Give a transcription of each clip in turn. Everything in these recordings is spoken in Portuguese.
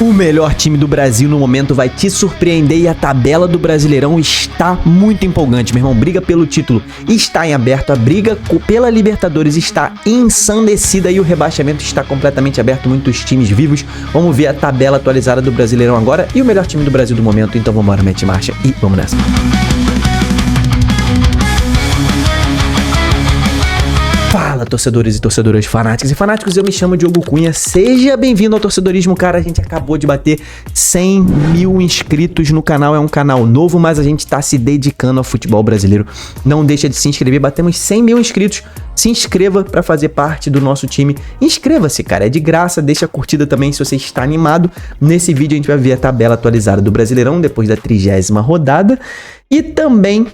O melhor time do Brasil no momento vai te surpreender e a tabela do Brasileirão está muito empolgante, meu irmão. Briga pelo título está em aberto, a briga pela Libertadores está ensandecida e o rebaixamento está completamente aberto, muitos times vivos. Vamos ver a tabela atualizada do Brasileirão agora e o melhor time do Brasil do momento. Então vamos embora, mete marcha e vamos nessa. Fala, torcedores e torcedoras fanáticos e fanáticos, eu me chamo Diogo Cunha, seja bem-vindo ao Torcedorismo, cara. A gente acabou de bater 100 mil inscritos no canal, é um canal novo, mas a gente tá se dedicando ao futebol brasileiro. Não deixa de se inscrever, batemos 100 mil inscritos, se inscreva pra fazer parte do nosso time, inscreva-se, cara, é de graça, deixa a curtida também se você está animado. Nesse vídeo a gente vai ver a tabela atualizada do Brasileirão depois da 30ª rodada e também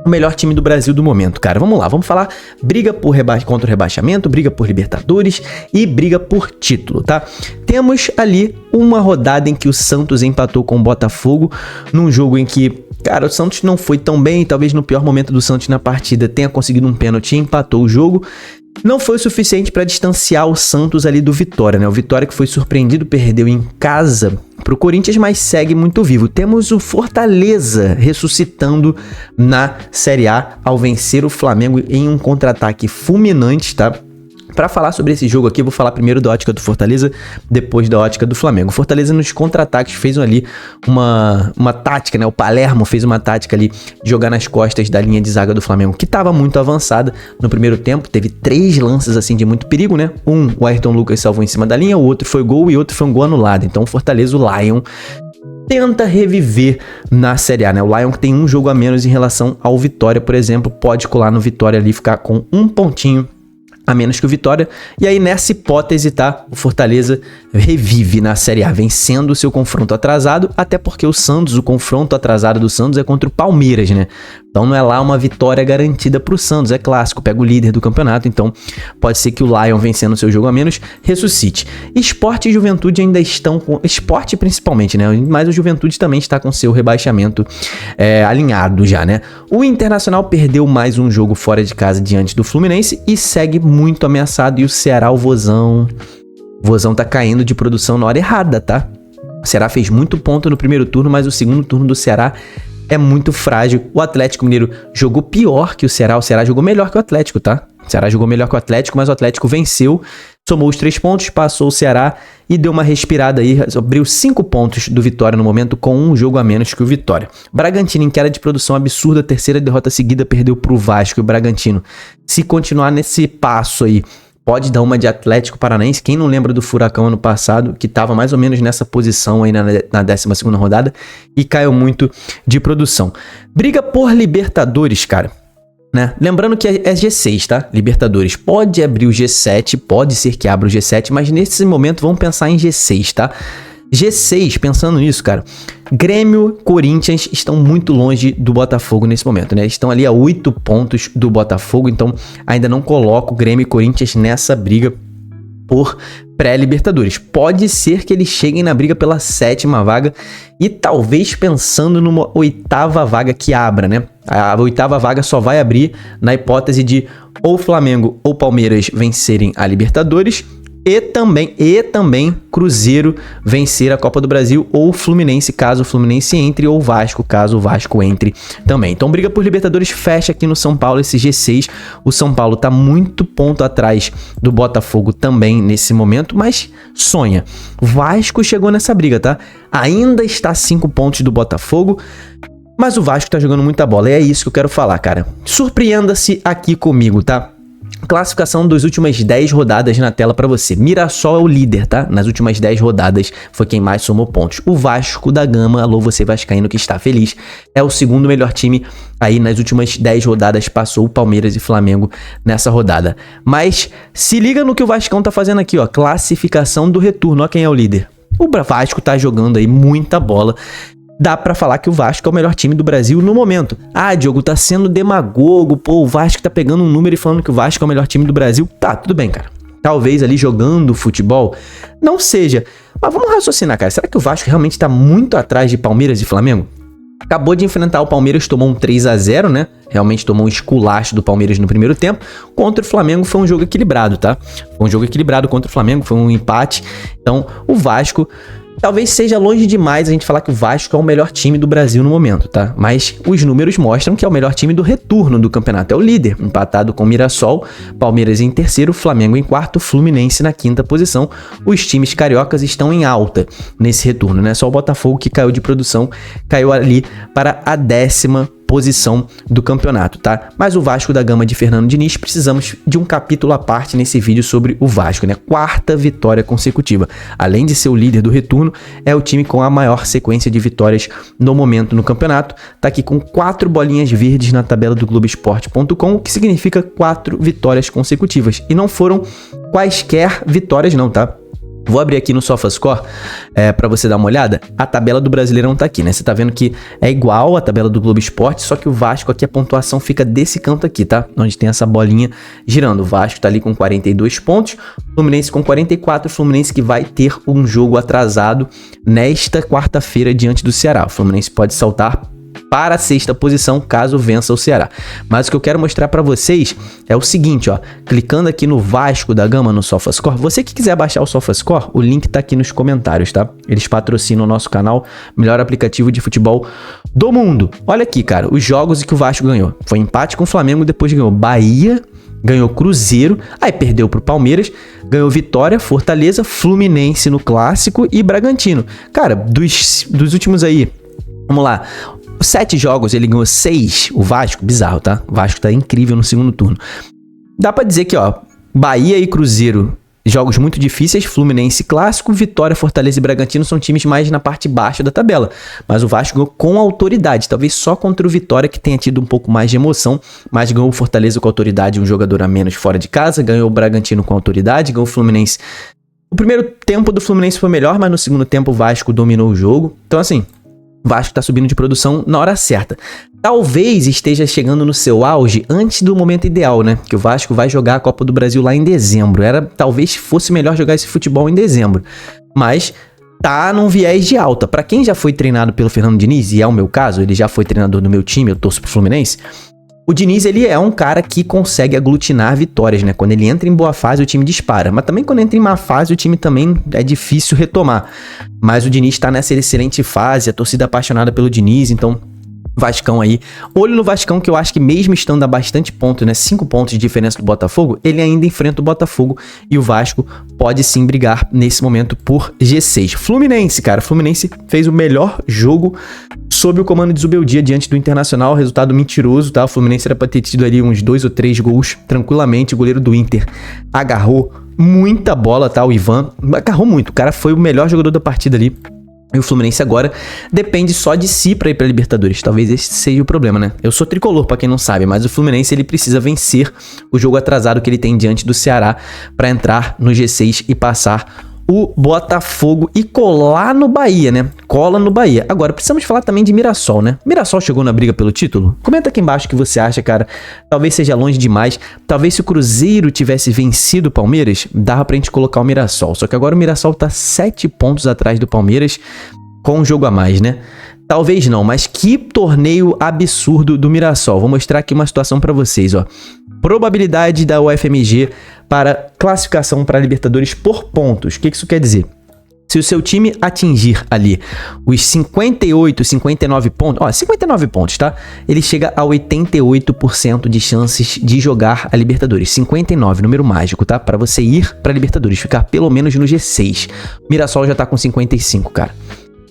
o melhor time do Brasil do momento, cara. Vamos lá, vamos falar briga contra o rebaixamento, briga por Libertadores e briga por título, tá? Temos ali uma rodada em que o Santos empatou com o Botafogo, num jogo em que, cara, o Santos não foi tão bem, talvez no pior momento do Santos na partida tenha conseguido um pênalti e empatou o jogo. Não foi o suficiente para distanciar o Santos ali do Vitória, né? O Vitória que foi surpreendido, perdeu em casa pro Corinthians, mas segue muito vivo. Temos o Fortaleza ressuscitando na Série A ao vencer o Flamengo em um contra-ataque fulminante, tá? Para falar sobre esse jogo aqui, eu vou falar primeiro da ótica do Fortaleza, depois da ótica do Flamengo. O Fortaleza nos contra-ataques fez ali uma tática, né? O Palermo fez uma tática ali de jogar nas costas da linha de zaga do Flamengo, que estava muito avançada no primeiro tempo. Teve 3 lances assim de muito perigo, né? O Ayrton Lucas salvou em cima da linha, o outro foi gol e outro foi um gol anulado. Então o Fortaleza, o Lion, tenta reviver na Série A, né? O Lion que tem um jogo a menos em relação ao Vitória, por exemplo, pode colar no Vitória ali, ficar com um pontinho a menos que o Vitória, e aí nessa hipótese, tá, o Fortaleza revive na Série A, vencendo o seu confronto atrasado, até porque o Santos, o confronto atrasado do Santos é contra o Palmeiras, né? Então não é lá uma vitória garantida pro Santos, é clássico, pega o líder do campeonato, então pode ser que o Lion, vencendo o seu jogo a menos, ressuscite. Sport e Juventude ainda estão com... Sport principalmente, né? Mas o Juventude também está com seu rebaixamento alinhado já, né? O Internacional perdeu mais um jogo fora de casa diante do Fluminense e segue muito ameaçado, e o Ceará, o Vozão tá caindo de produção na hora errada, tá? O Ceará fez muito ponto no primeiro turno, mas o segundo turno do Ceará é muito frágil. O Atlético Mineiro jogou pior que o Ceará jogou melhor que o Atlético, tá? O Ceará jogou melhor que o Atlético, mas o Atlético venceu, somou os 3 pontos, passou o Ceará e deu uma respirada aí, abriu 5 pontos do Vitória no momento, com um jogo a menos que o Vitória. Bragantino em queda de produção absurda, terceira derrota seguida, perdeu pro Vasco. E o Bragantino, se continuar nesse passo aí, pode dar uma de Atlético Paranaense. Quem não lembra do Furacão ano passado, que estava mais ou menos nessa posição aí na 12ª rodada e caiu muito de produção. Briga por Libertadores, cara, né? Lembrando que é G6, tá? Libertadores pode abrir o G7, pode ser que abra o G7, mas nesse momento vamos pensar em G6, tá? G6, pensando nisso, cara, Grêmio, Corinthians estão muito longe do Botafogo nesse momento, né? Estão ali a 8 pontos do Botafogo, então ainda não coloco Grêmio e Corinthians nessa briga por pré-Libertadores. Pode ser que eles cheguem na briga pela 7ª vaga e talvez pensando numa 8ª vaga que abra, né? A 8ª vaga só vai abrir na hipótese de ou Flamengo ou Palmeiras vencerem a Libertadores e também Cruzeiro vencer a Copa do Brasil, ou Fluminense, caso o Fluminense entre, ou Vasco, caso o Vasco entre também. Então briga por Libertadores fecha aqui no São Paulo esse G6. O São Paulo tá muito ponto atrás do Botafogo também nesse momento, mas sonha. Vasco chegou nessa briga, tá? Ainda está 5 pontos do Botafogo, mas o Vasco tá jogando muita bola, e é isso que eu quero falar, cara. Surpreenda-se aqui comigo, tá? Classificação das últimas 10 rodadas na tela pra você. Mirassol é o líder, tá? Nas últimas 10 rodadas foi quem mais somou pontos. O Vasco da Gama, alô você vascaíno que está feliz, é o segundo melhor time aí nas últimas 10 rodadas, passou o Palmeiras e Flamengo nessa rodada. Mas se liga no que o Vascão tá fazendo aqui, ó, classificação do retorno, ó quem é o líder. O Vasco tá jogando aí muita bola. Dá pra falar que o Vasco é o melhor time do Brasil no momento. Ah, Diogo, tá sendo demagogo, pô, o Vasco tá pegando um número e falando que o Vasco é o melhor time do Brasil. Tá, tudo bem, cara. Talvez ali jogando futebol não seja. Mas vamos raciocinar, cara. Será que o Vasco realmente tá muito atrás de Palmeiras e Flamengo? Acabou de enfrentar o Palmeiras, tomou um 3-0, né? Realmente tomou um esculacho do Palmeiras no primeiro tempo. Contra o Flamengo foi um jogo equilibrado, tá? Foi um jogo equilibrado contra o Flamengo, foi um empate. Então, o Vasco Talvez seja longe demais a gente falar que o Vasco é o melhor time do Brasil no momento, tá? Mas os números mostram que é o melhor time do retorno do campeonato. É o líder, empatado com o Mirassol, Palmeiras em terceiro, Flamengo em quarto, Fluminense na quinta posição. Os times cariocas estão em alta nesse retorno, né? Só o Botafogo, que caiu de produção, caiu ali para a 10ª posição do campeonato, tá? Mas o Vasco da Gama de Fernando Diniz, precisamos de um capítulo à parte nesse vídeo sobre o Vasco, né? 4ª vitória consecutiva. Além de ser o líder do retorno, é o time com a maior sequência de vitórias no momento no campeonato. Tá aqui com 4 bolinhas verdes na tabela do Globoesporte.com, o que significa 4 vitórias consecutivas. E não foram quaisquer vitórias não, tá? Vou abrir aqui no SofaScore para você dar uma olhada. A tabela do Brasileirão tá aqui, né? Você tá vendo que é igual a tabela do Globo Esporte, só que o Vasco aqui, a pontuação fica desse canto aqui, tá? Onde tem essa bolinha girando. O Vasco tá ali com 42 pontos, Fluminense com 44, Fluminense que vai ter um jogo atrasado nesta quarta-feira diante do Ceará. O Fluminense pode saltar para a 6ª posição caso vença o Ceará. Mas o que eu quero mostrar para vocês é o seguinte, ó, clicando aqui no Vasco da Gama no SofaScore, você que quiser baixar o SofaScore, o link tá aqui nos comentários, tá? Eles patrocinam o nosso canal, melhor aplicativo de futebol do mundo. Olha aqui, cara, os jogos que o Vasco ganhou. Foi empate com o Flamengo, depois ganhou Bahia, ganhou Cruzeiro, aí perdeu pro Palmeiras, ganhou Vitória, Fortaleza, Fluminense no Clássico e Bragantino. Cara, dos últimos aí, vamos lá, 7 jogos, ele ganhou 6, o Vasco, bizarro, tá? O Vasco tá incrível no segundo turno. Dá pra dizer que, ó, Bahia e Cruzeiro, jogos muito difíceis, Fluminense Clássico, Vitória, Fortaleza e Bragantino são times mais na parte baixa da tabela. Mas o Vasco ganhou com autoridade, talvez só contra o Vitória que tenha tido um pouco mais de emoção, mas ganhou o Fortaleza com autoridade, um jogador a menos fora de casa, ganhou o Bragantino com autoridade, ganhou o Fluminense. O primeiro tempo do Fluminense foi melhor, mas no segundo tempo o Vasco dominou o jogo. Então, assim, o Vasco tá subindo de produção na hora certa. Talvez esteja chegando no seu auge antes do momento ideal, né? Que o Vasco vai jogar a Copa do Brasil lá em dezembro. Talvez fosse melhor jogar esse futebol em dezembro. Mas tá num viés de alta. Pra quem já foi treinado pelo Fernando Diniz, e é o meu caso, ele já foi treinador do meu time, eu torço pro Fluminense. O Diniz, ele é um cara que consegue aglutinar vitórias, né? Quando ele entra em boa fase, o time dispara. Mas também quando entra em má fase, o time também é difícil retomar. Mas o Diniz tá nessa excelente fase, a torcida apaixonada pelo Diniz, então Vascão aí. Olho no Vascão, que eu acho que mesmo estando a bastante ponto, né? 5 pontos de diferença do Botafogo, ele ainda enfrenta o Botafogo e o Vasco pode sim brigar nesse momento por G6. Fluminense, cara. Fluminense fez o melhor jogo sob o comando de Zubeldia diante do Internacional. Resultado mentiroso, tá? O Fluminense era pra ter tido ali uns 2 ou 3 gols tranquilamente. O goleiro do Inter agarrou muita bola, tá? O Ivan agarrou muito. O cara foi o melhor jogador da partida ali. E o Fluminense agora depende só de si para ir para Libertadores. Talvez esse seja o problema, né? Eu sou tricolor, para quem não sabe, mas o Fluminense ele precisa vencer o jogo atrasado que ele tem diante do Ceará para entrar no G6 e passar o Botafogo e colar no Bahia, né? Cola no Bahia. Agora, precisamos falar também de Mirassol, né? Mirassol chegou na briga pelo título? Comenta aqui embaixo o que você acha, cara. Talvez seja longe demais. Talvez se o Cruzeiro tivesse vencido o Palmeiras, dava pra gente colocar o Mirassol. Só que agora o Mirassol tá 7 pontos atrás do Palmeiras com um jogo a mais, né? Talvez não, mas que torneio absurdo do Mirassol. Vou mostrar aqui uma situação pra vocês, ó. Probabilidade da UFMG para classificação para a Libertadores por pontos. O que isso quer dizer? Se o seu time atingir ali os 58, 59 pontos, ó, 59 pontos, tá? Ele chega a 88% de chances de jogar a Libertadores. 59, número mágico, tá? Para você ir para a Libertadores, ficar pelo menos no G6. O Mirassol já tá com 55, cara.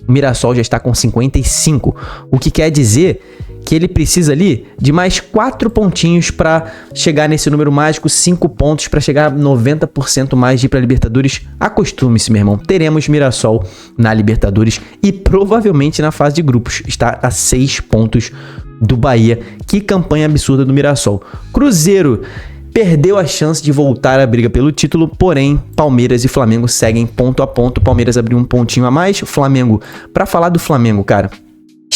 O Mirassol já está com 55, o que quer dizer que ele precisa ali de mais 4 pontinhos para chegar nesse número mágico, 5 pontos para chegar a 90% mais de ir para Libertadores. Acostume-se, meu irmão, teremos Mirassol na Libertadores e provavelmente na fase de grupos. Está a 6 pontos do Bahia. Que campanha absurda do Mirassol. Cruzeiro perdeu a chance de voltar à briga pelo título, porém, Palmeiras e Flamengo seguem ponto a ponto. Palmeiras abriu um pontinho a mais, o Flamengo, para falar do Flamengo, cara,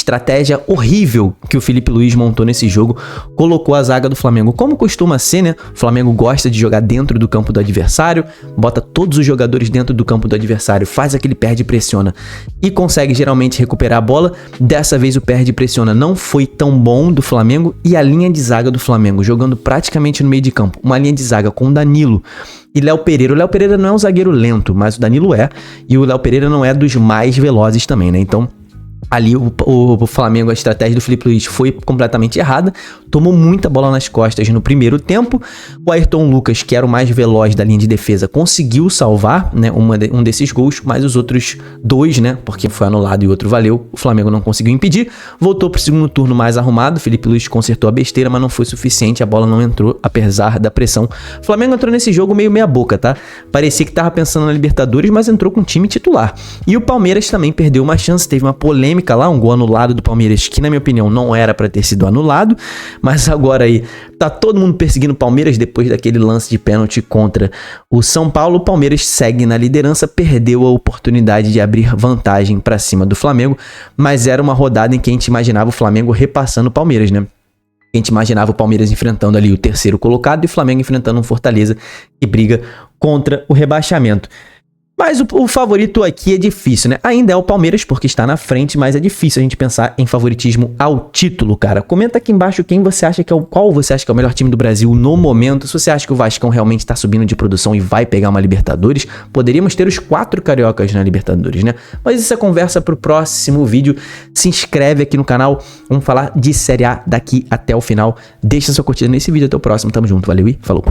estratégia horrível que o Felipe Luiz montou nesse jogo colocou a zaga do Flamengo como costuma ser, né? O Flamengo gosta de jogar dentro do campo do adversário, bota todos os jogadores dentro do campo do adversário, faz aquele perde e pressiona e consegue geralmente recuperar a bola. Dessa vez o perde e pressiona não foi tão bom do Flamengo e a linha de zaga do Flamengo jogando praticamente no meio de campo, uma linha de zaga com Danilo e Léo Pereira. O Léo Pereira não é um zagueiro lento, mas o Danilo é, e o Léo Pereira não é dos mais velozes também, né? Então ali o Flamengo, a estratégia do Felipe Luiz foi completamente errada, tomou muita bola nas costas no primeiro tempo. O Ayrton Lucas, que era o mais veloz da linha de defesa, conseguiu salvar, né, um desses gols, mas os outros dois, né, porque foi anulado e o outro valeu, o Flamengo não conseguiu impedir. Voltou pro segundo turno mais arrumado, o Felipe Luiz consertou a besteira, mas não foi suficiente, a bola não entrou, apesar da pressão. O Flamengo entrou nesse jogo meio meia boca, tá? Parecia que tava pensando na Libertadores, mas entrou com o time titular. E o Palmeiras também perdeu uma chance, teve uma polêmica lá, um gol anulado do Palmeiras, que na minha opinião não era pra ter sido anulado, mas agora aí tá todo mundo perseguindo o Palmeiras depois daquele lance de pênalti contra o São Paulo. O Palmeiras segue na liderança, perdeu a oportunidade de abrir vantagem pra cima do Flamengo, mas era uma rodada em que a gente imaginava o Flamengo repassando o Palmeiras, né? A gente imaginava o Palmeiras enfrentando ali o terceiro colocado e o Flamengo enfrentando um Fortaleza que briga contra o rebaixamento. Mas o favorito aqui é difícil, né? Ainda é o Palmeiras porque está na frente, mas é difícil a gente pensar em favoritismo ao título, cara. Comenta aqui embaixo quem você acha que é qual você acha que é o melhor time do Brasil no momento. Se você acha que o Vascão realmente está subindo de produção e vai pegar uma Libertadores, poderíamos ter os 4 cariocas na Libertadores, né? Mas isso é conversa pro próximo vídeo. Se inscreve aqui no canal, vamos falar de Série A daqui até o final. Deixa sua curtida nesse vídeo, até o próximo, tamo junto, valeu e falou!